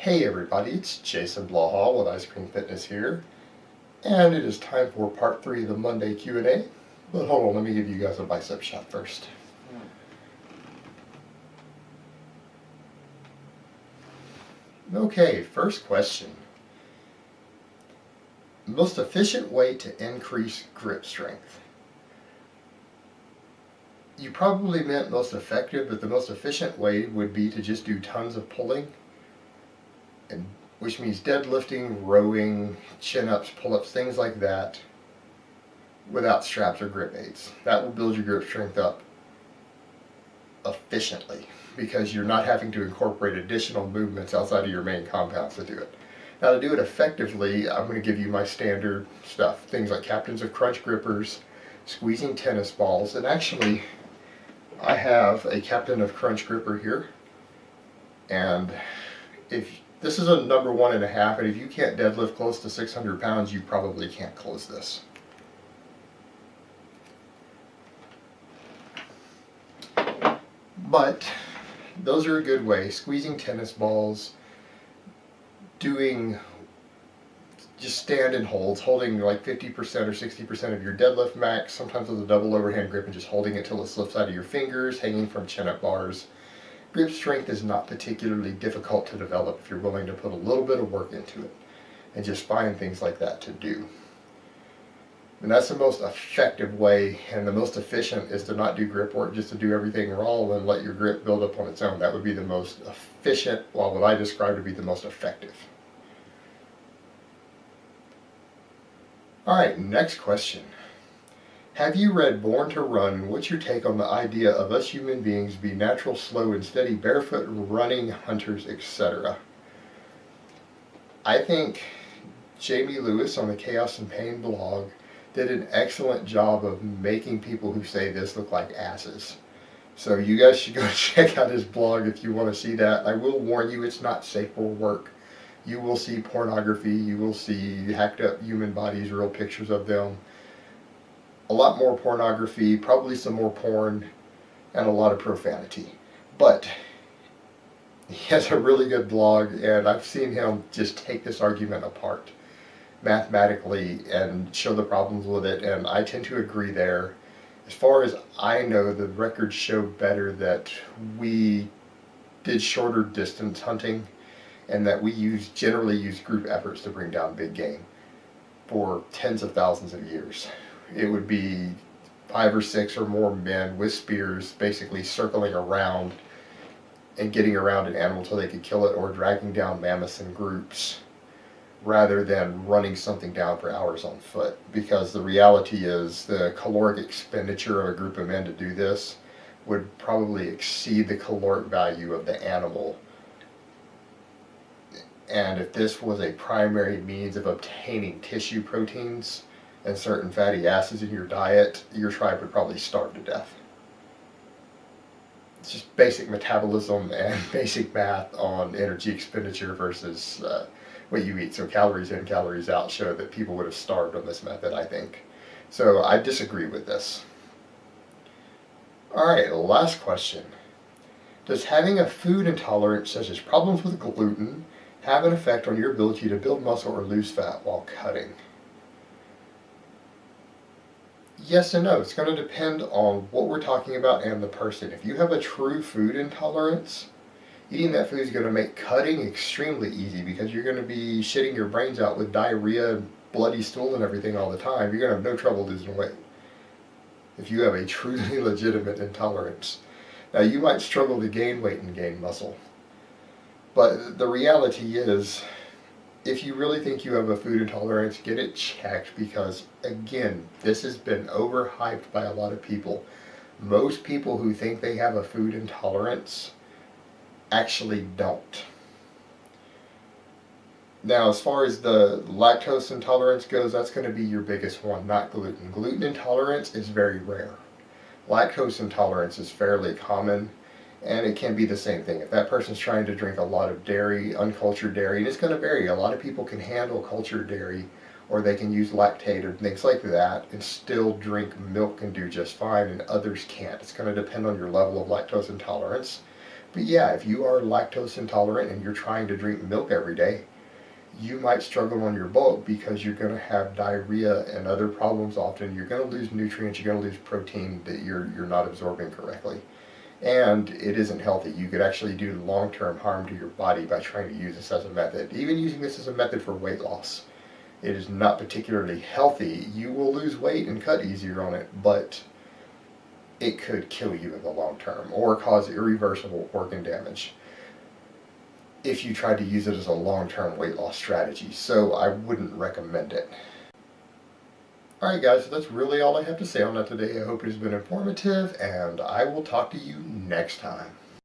Hey everybody, it's Jason Blaha with Ice Cream Fitness here, and it is time for part 3 of the Monday Q&A. But hold on, let me give you guys a bicep shot first. Okay, first question. Most efficient way to increase grip strength? You probably meant most effective, but the most efficient way would be to just do tons of pulling, and which means deadlifting, rowing, chin-ups, pull-ups, things like that, without straps or grip aids. That will build your grip strength up efficiently because you're not having to incorporate additional movements outside of your main compounds to do it. Now, to do it effectively, I'm going to give you my standard stuff. Things like captains of crunch grippers, squeezing tennis balls, and actually I have a captain of crunch gripper here, and if this is a number 1.5, and if you can't deadlift close to 600 pounds, you probably can't close this. But those are a good way. Squeezing tennis balls, doing just stand and holds, holding like 50% or 60% of your deadlift max, sometimes with a double overhand grip and just holding it till it slips out of your fingers, hanging from chin-up bars. Grip strength is not particularly difficult to develop if you're willing to put a little bit of work into it and just find things like that to do. And that's the most effective way, and the most efficient is to not do grip work, just to do everything raw and let your grip build up on its own. That would be the most efficient, while what I described would be the most effective. Alright, next question. Have you read Born to Run? What's your take on the idea of us human beings be natural, slow, and steady, barefoot, running, hunters, etc.? I think Jamie Lewis on the Chaos and Pain blog did an excellent job of making people who say this look like asses. So you guys should go check out his blog if you want to see that. I will warn you, it's not safe for work. You will see pornography, you will see hacked up human bodies, real pictures of them. A lot more pornography, probably some more porn, and a lot of profanity. But he has a really good blog, and I've seen him just take this argument apart mathematically and show the problems with it, and I tend to agree there. As far as I know, the records show better that we did shorter distance hunting and that we generally use group efforts to bring down big game for tens of thousands of years. It would be 5 or 6 or more men with spears basically circling around and getting around an animal until they could kill it, or dragging down mammoths in groups, rather than running something down for hours on foot. Because the reality is the caloric expenditure of a group of men to do this would probably exceed the caloric value of the animal. And if this was a primary means of obtaining tissue proteins and certain fatty acids in your diet, your tribe would probably starve to death. It's just basic metabolism and basic math on energy expenditure versus what you eat. So calories in, calories out show that people would have starved on this method, I think. So I disagree with this. Alright, last question. Does having a food intolerance, such as problems with gluten, have an effect on your ability to build muscle or lose fat while cutting? Yes and no. It's going to depend on what we're talking about and the person. If you have a true food intolerance, eating that food is going to make cutting extremely easy, because you're going to be shitting your brains out with diarrhea, bloody stool, and everything all the time. You're going to have no trouble losing weight if you have a truly legitimate intolerance. Now, you might struggle to gain weight and gain muscle, but the reality is, if you really think you have a food intolerance, get it checked, because, again, this has been overhyped by a lot of people. Most people who think they have a food intolerance actually don't. Now, as far as the lactose intolerance goes, that's going to be your biggest one, not gluten. Gluten intolerance is very rare. Lactose intolerance is fairly common, and it can be the same thing. If that person's trying to drink a lot of dairy, uncultured dairy, and it's going to vary. A lot of people can handle cultured dairy, or they can use lactate or things like that and still drink milk and do just fine, and others can't. It's going to depend on your level of lactose intolerance. But yeah, if you are lactose intolerant and you're trying to drink milk every day, you might struggle on your bulk because you're going to have diarrhea and other problems often. You're going to lose nutrients, you're going to lose protein that you're not absorbing correctly. And it isn't healthy. You could actually do long-term harm to your body by trying to use this as a method. Even using this as a method for weight loss. It is not particularly healthy. You will lose weight and cut easier on it, but it could kill you in the long term or cause irreversible organ damage if you tried to use it as a long-term weight loss strategy. So I wouldn't recommend it. Alright guys, so that's really all I have to say on that today. I hope it has been informative, and I will talk to you next time.